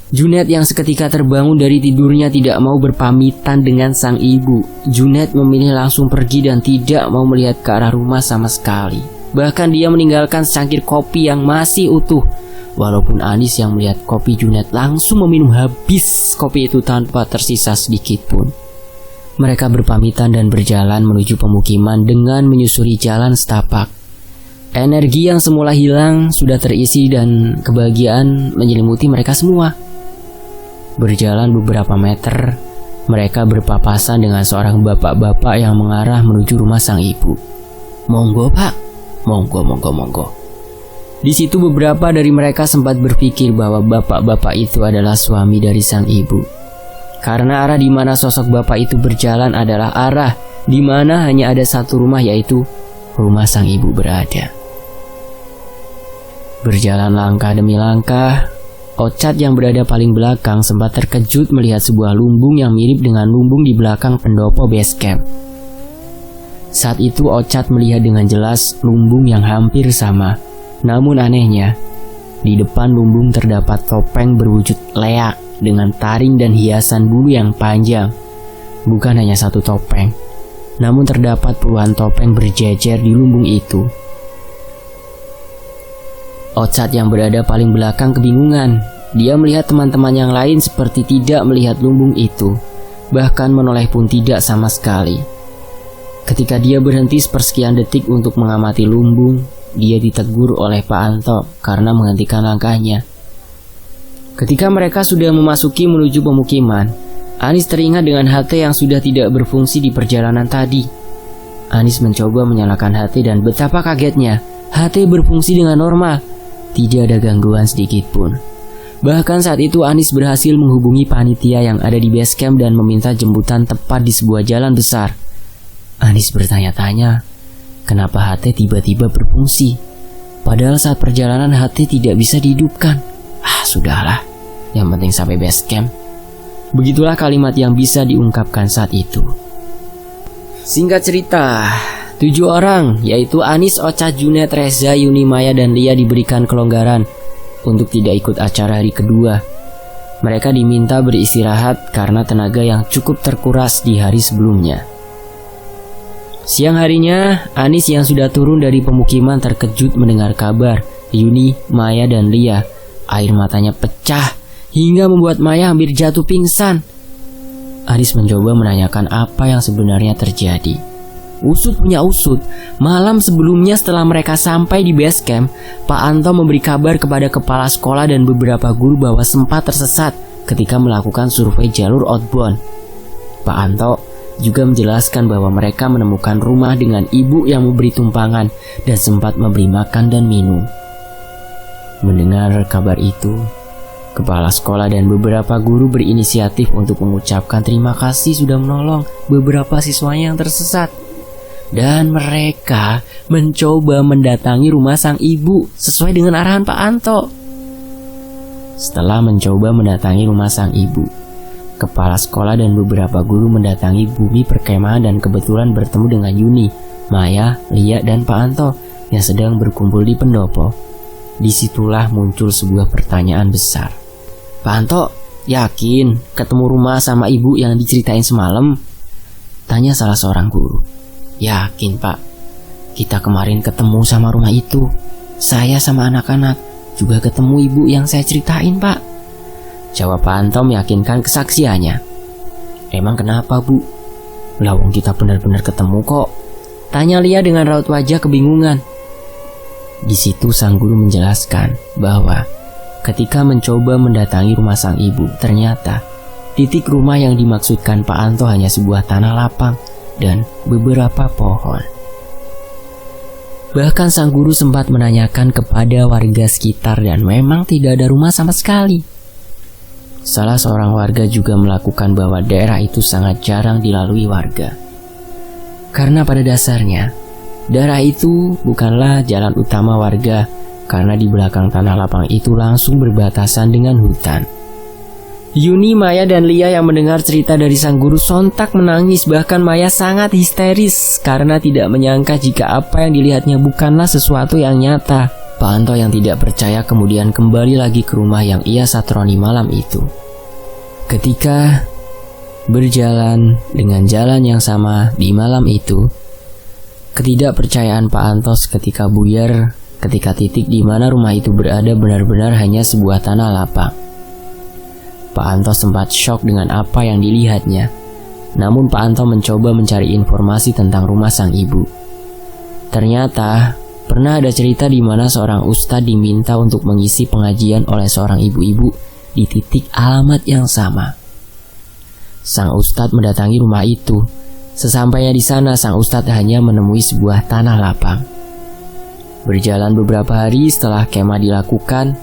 Junet yang seketika terbangun dari tidurnya tidak mau berpamitan dengan sang ibu. Junet memilih langsung pergi dan tidak mau melihat ke arah rumah sama sekali. Bahkan dia meninggalkan secangkir kopi yang masih utuh. Walaupun Anis yang melihat kopi Junet langsung meminum habis kopi itu tanpa tersisa sedikit pun. Mereka berpamitan dan berjalan menuju pemukiman dengan menyusuri jalan setapak. Energi yang semula hilang sudah terisi dan kebahagiaan menyelimuti mereka semua. Berjalan beberapa meter, mereka berpapasan dengan seorang bapak-bapak yang mengarah menuju rumah sang ibu. "Monggo, Pak. Monggo. Di situ beberapa dari mereka sempat berpikir bahwa bapak-bapak itu adalah suami dari sang ibu. Karena arah di mana sosok bapak itu berjalan adalah arah di mana hanya ada satu rumah, yaitu rumah sang ibu berada. Berjalan langkah demi langkah, Ocat yang berada paling belakang sempat terkejut melihat sebuah lumbung yang mirip dengan lumbung di belakang pendopo base camp. Saat itu Ocat melihat dengan jelas lumbung yang hampir sama. Namun anehnya, di depan lumbung terdapat topeng berwujud leak dengan taring dan hiasan bulu yang panjang. Bukan hanya satu topeng, namun terdapat puluhan topeng berjejer di lumbung itu. Ocat yang berada paling belakang kebingungan. Dia melihat teman-teman yang lain seperti tidak melihat lumbung itu, bahkan menoleh pun tidak sama sekali. Ketika dia berhenti sepersekian detik untuk mengamati lumbung, dia ditegur oleh Pak Anto karena menghentikan langkahnya. Ketika mereka sudah memasuki menuju pemukiman, Anis teringat dengan HT yang sudah tidak berfungsi di perjalanan tadi. Anis mencoba menyalakan HT dan betapa kagetnya, HT berfungsi dengan normal. Tidak ada gangguan sedikit pun. Bahkan saat itu Anis berhasil menghubungi panitia yang ada di base camp dan meminta jemputan tepat di sebuah jalan besar. Anis bertanya-tanya, kenapa HT tiba-tiba berfungsi? Padahal saat perjalanan HT tidak bisa dihidupkan. Sudahlah, yang penting sampai base camp. Begitulah kalimat yang bisa diungkapkan saat itu. Singkat cerita, 7 orang, yaitu Anis, Ocat, Junet, Reza, Yuni, Maya, dan Lia diberikan kelonggaran untuk tidak ikut acara hari kedua. Mereka diminta beristirahat karena tenaga yang cukup terkuras di hari sebelumnya. Siang harinya, Anis yang sudah turun dari pemukiman terkejut mendengar kabar Yuni, Maya, dan Lia. Air matanya pecah hingga membuat Maya hampir jatuh pingsan. Anis mencoba menanyakan apa yang sebenarnya terjadi. Usut punya usut, malam sebelumnya setelah mereka sampai di base camp, Pak Anto memberi kabar kepada kepala sekolah dan beberapa guru bahwa sempat tersesat ketika melakukan survei jalur outbound. Pak Anto juga menjelaskan bahwa mereka menemukan rumah dengan ibu yang memberi tumpangan dan sempat memberi makan dan minum. Mendengar kabar itu, kepala sekolah dan beberapa guru berinisiatif untuk mengucapkan terima kasih sudah menolong beberapa siswanya yang tersesat. Dan mereka mencoba mendatangi rumah sang ibu sesuai dengan arahan Pak Anto. Setelah mencoba mendatangi rumah sang ibu, kepala sekolah dan beberapa guru mendatangi bumi perkemahan dan kebetulan bertemu dengan Yuni, Maya, Lia, dan Pak Anto yang sedang berkumpul di pendopo. Disitulah muncul sebuah pertanyaan besar. "Pak Anto, Yakin ketemu rumah sama ibu yang diceritain semalam? Tanya salah seorang guru. Yakin pak, kita kemarin ketemu sama rumah itu. Saya sama anak-anak juga ketemu ibu yang saya ceritain pak. Jawab Pak Anto meyakinkan kesaksiannya. Emang kenapa bu? Lawang kita benar-benar ketemu kok. Tanya Lia dengan raut wajah kebingungan. Di situ sang guru menjelaskan bahwa ketika mencoba mendatangi rumah sang ibu, ternyata titik rumah yang dimaksudkan Pak Anto hanya sebuah tanah lapang dan beberapa pohon. Bahkan sang guru sempat menanyakan kepada warga sekitar dan memang tidak ada rumah sama sekali. Salah seorang warga juga melakukan bahwa daerah itu sangat jarang dilalui warga. Karena pada dasarnya, daerah itu bukanlah jalan utama warga karena di belakang tanah lapang itu langsung berbatasan dengan hutan. Yuni, Maya, dan Lia yang mendengar cerita dari sang guru sontak menangis. Bahkan Maya sangat histeris karena tidak menyangka jika apa yang dilihatnya bukanlah sesuatu yang nyata. Pak Anto yang tidak percaya kemudian kembali lagi ke rumah yang ia satroni malam itu. Ketika berjalan dengan jalan yang sama di malam itu, ketidakpercayaan Pak Anto seketika buyar ketika titik di mana rumah itu berada benar-benar hanya sebuah tanah lapang. Pak Anto sempat syok dengan apa yang dilihatnya. Namun Pak Anto mencoba mencari informasi tentang rumah sang ibu. Ternyata pernah ada cerita di mana seorang ustadz diminta untuk mengisi pengajian oleh seorang ibu-ibu di titik alamat yang sama. Sang ustadz mendatangi rumah itu. Sesampainya di sana, sang ustadz hanya menemui sebuah tanah lapang. Berjalan beberapa hari setelah kemah dilakukan,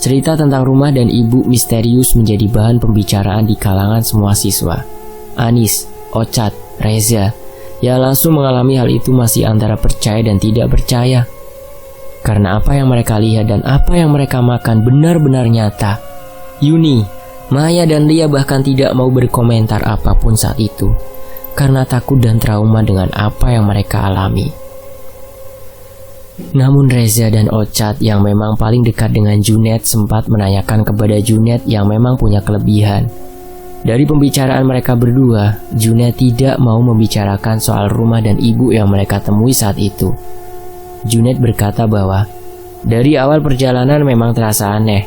cerita tentang rumah dan ibu misterius menjadi bahan pembicaraan di kalangan semua siswa. Anis, Ocat, Reza, yang langsung mengalami hal itu masih antara percaya dan tidak percaya. Karena apa yang mereka lihat dan apa yang mereka makan benar-benar nyata. Yuni, Maya, dan Lia bahkan tidak mau berkomentar apapun saat itu karena takut dan trauma dengan apa yang mereka alami. Namun Reza dan Ocat yang memang paling dekat dengan Junet sempat menanyakan kepada Junet yang memang punya kelebihan. Dari pembicaraan mereka berdua, Junet tidak mau membicarakan soal rumah dan ibu yang mereka temui saat itu. Junet berkata bahwa dari awal perjalanan memang terasa aneh,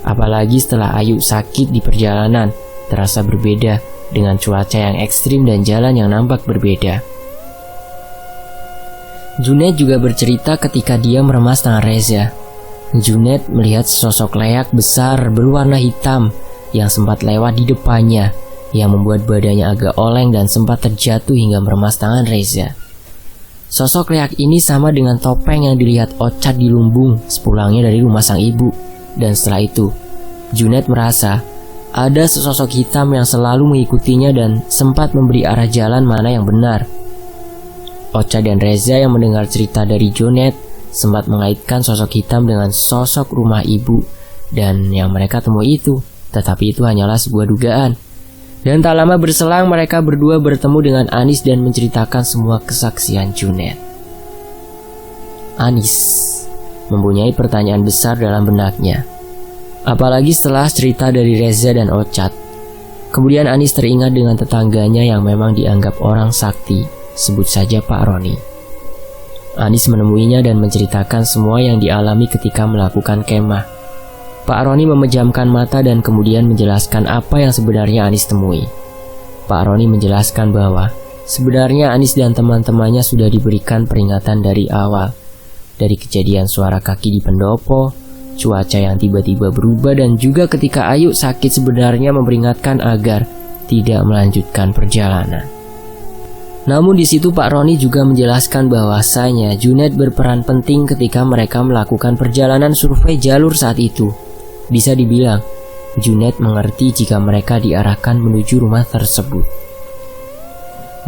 apalagi setelah Ayu sakit di perjalanan, terasa berbeda dengan cuaca yang ekstrim dan jalan yang nampak berbeda. Junet juga bercerita ketika dia meremas tangan Reza. Junet melihat sesosok leak besar berwarna hitam yang sempat lewat di depannya, yang membuat badannya agak oleng dan sempat terjatuh hingga meremas tangan Reza. Sosok leak ini sama dengan topeng yang dilihat Ocat di lumbung sepulangnya dari rumah sang ibu. Dan setelah itu, Junet merasa ada sesosok hitam yang selalu mengikutinya dan sempat memberi arah jalan mana yang benar. Ocha dan Reza yang mendengar cerita dari Junet sempat mengaitkan sosok hitam dengan sosok rumah ibu dan yang mereka temui itu. Tetapi itu hanyalah sebuah dugaan. Dan tak lama berselang mereka berdua bertemu dengan Anis dan menceritakan semua kesaksian Junet. Anis mempunyai pertanyaan besar dalam benaknya, apalagi setelah cerita dari Reza dan Ocat. Kemudian Anis teringat dengan tetangganya yang memang dianggap orang sakti, sebut saja Pak Roni. Anis menemuinya dan menceritakan semua yang dialami ketika melakukan kemah. Pak Roni memejamkan mata dan kemudian menjelaskan apa yang sebenarnya Anis temui. Pak Roni menjelaskan bahwa sebenarnya Anis dan teman-temannya sudah diberikan peringatan dari awal. Dari kejadian suara kaki di pendopo, cuaca yang tiba-tiba berubah, dan juga ketika Ayu sakit sebenarnya memperingatkan agar tidak melanjutkan perjalanan. Namun di situ Pak Roni juga menjelaskan bahwasanya Junet berperan penting ketika mereka melakukan perjalanan survei jalur saat itu. Bisa dibilang, Junet mengerti jika mereka diarahkan menuju rumah tersebut.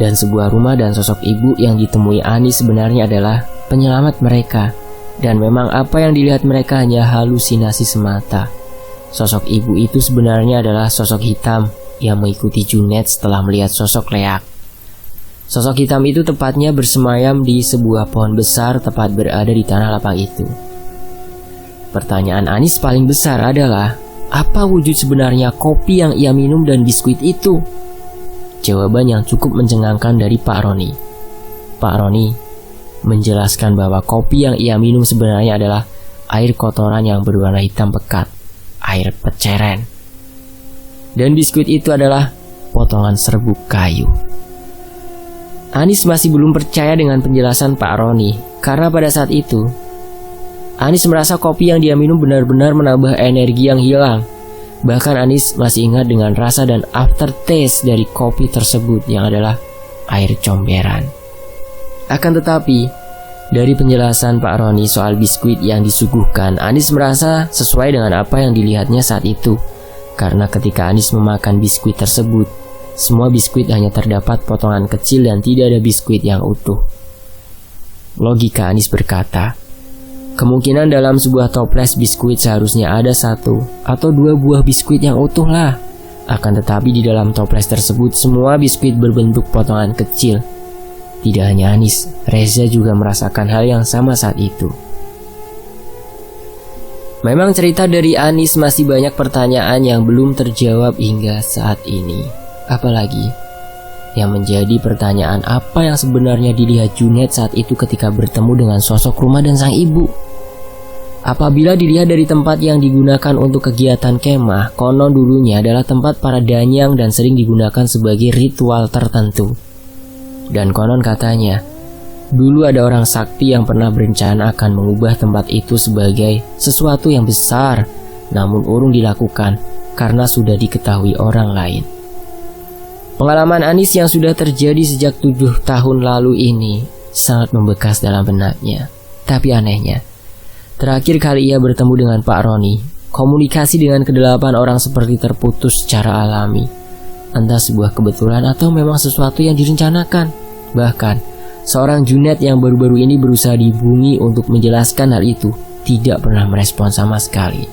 Dan sebuah rumah dan sosok ibu yang ditemui Anis sebenarnya adalah penyelamat mereka. Dan memang apa yang dilihat mereka hanya halusinasi semata. Sosok ibu itu sebenarnya adalah sosok hitam yang mengikuti Junet setelah melihat sosok leak. Sosok hitam itu tepatnya bersemayam di sebuah pohon besar tepat berada di tanah lapang itu. Pertanyaan Anis paling besar adalah, apa wujud sebenarnya kopi yang ia minum dan biskuit itu? Jawaban yang cukup mencengangkan dari Pak Roni. Pak Roni menjelaskan bahwa kopi yang ia minum sebenarnya adalah air kotoran yang berwarna hitam pekat, air peceren. Dan biskuit itu adalah potongan serbuk kayu. Anis masih belum percaya dengan penjelasan Pak Roni, karena pada saat itu Anis merasa kopi yang dia minum benar-benar menambah energi yang hilang. Bahkan Anis masih ingat dengan rasa dan aftertaste dari kopi tersebut yang adalah air comberan. Akan tetapi, dari penjelasan Pak Roni soal biskuit yang disuguhkan, Anis merasa sesuai dengan apa yang dilihatnya saat itu. Karena ketika Anis memakan biskuit tersebut, semua biskuit hanya terdapat potongan kecil dan tidak ada biskuit yang utuh. Logika Anis berkata, kemungkinan dalam sebuah toples biskuit seharusnya ada 1 atau 2 buah biskuit yang utuh lah. Akan tetapi di dalam toples tersebut semua biskuit berbentuk potongan kecil. Tidak hanya Anis, Reza juga merasakan hal yang sama saat itu. Memang cerita dari Anis masih banyak pertanyaan yang belum terjawab hingga saat ini. Apalagi yang menjadi pertanyaan, apa yang sebenarnya dilihat Junet saat itu ketika bertemu dengan sosok rumah dan sang ibu? Apabila dilihat dari tempat yang digunakan untuk kegiatan kemah, konon dulunya adalah tempat para danyang dan sering digunakan sebagai ritual tertentu. Dan konon katanya, dulu ada orang sakti yang pernah berencana akan mengubah tempat itu sebagai sesuatu yang besar, namun urung dilakukan karena sudah diketahui orang lain. Pengalaman Anis yang sudah terjadi sejak 7 tahun lalu ini sangat membekas dalam benaknya. Tapi anehnya, terakhir kali ia bertemu dengan Pak Roni, komunikasi dengan ke-8 orang seperti terputus secara alami. Entah sebuah kebetulan atau memang sesuatu yang direncanakan. Bahkan, seorang Junet yang baru-baru ini berusaha dihubungi untuk menjelaskan hal itu tidak pernah merespon sama sekali.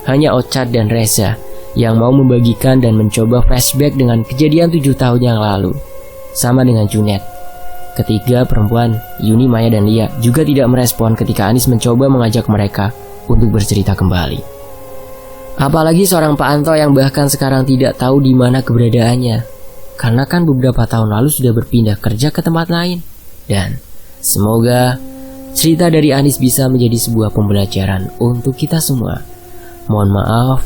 Hanya Ochad dan Reza yang mau membagikan dan mencoba flashback dengan kejadian 7 tahun yang lalu. Sama dengan Junet, ketiga perempuan Yuni, Maya, dan Lia juga tidak merespon ketika Anis mencoba mengajak mereka untuk bercerita kembali. Apalagi seorang Pak Anto yang bahkan sekarang tidak tahu di mana keberadaannya, karena kan beberapa tahun lalu sudah berpindah kerja ke tempat lain. Dan semoga cerita dari Anis bisa menjadi sebuah pembelajaran untuk kita semua. Mohon maaf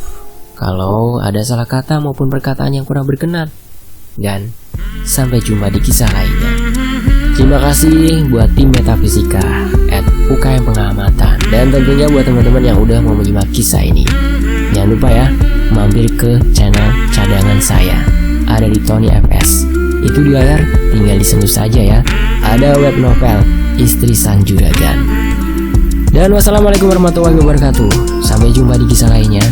kalau ada salah kata maupun perkataan yang kurang berkenan. Dan sampai jumpa di kisah lainnya. Terima kasih buat tim Metafisika @UKM Pengamatan, dan tentunya buat teman-teman yang udah mau menyimak kisah ini. Jangan lupa ya, mampir ke channel cadangan saya, ada di Tony FS. Itu di layar, tinggal disentuh saja ya. Ada web novel Istri Sang Juragan. Dan wassalamualaikum warahmatullahi wabarakatuh. Sampai jumpa di kisah lainnya.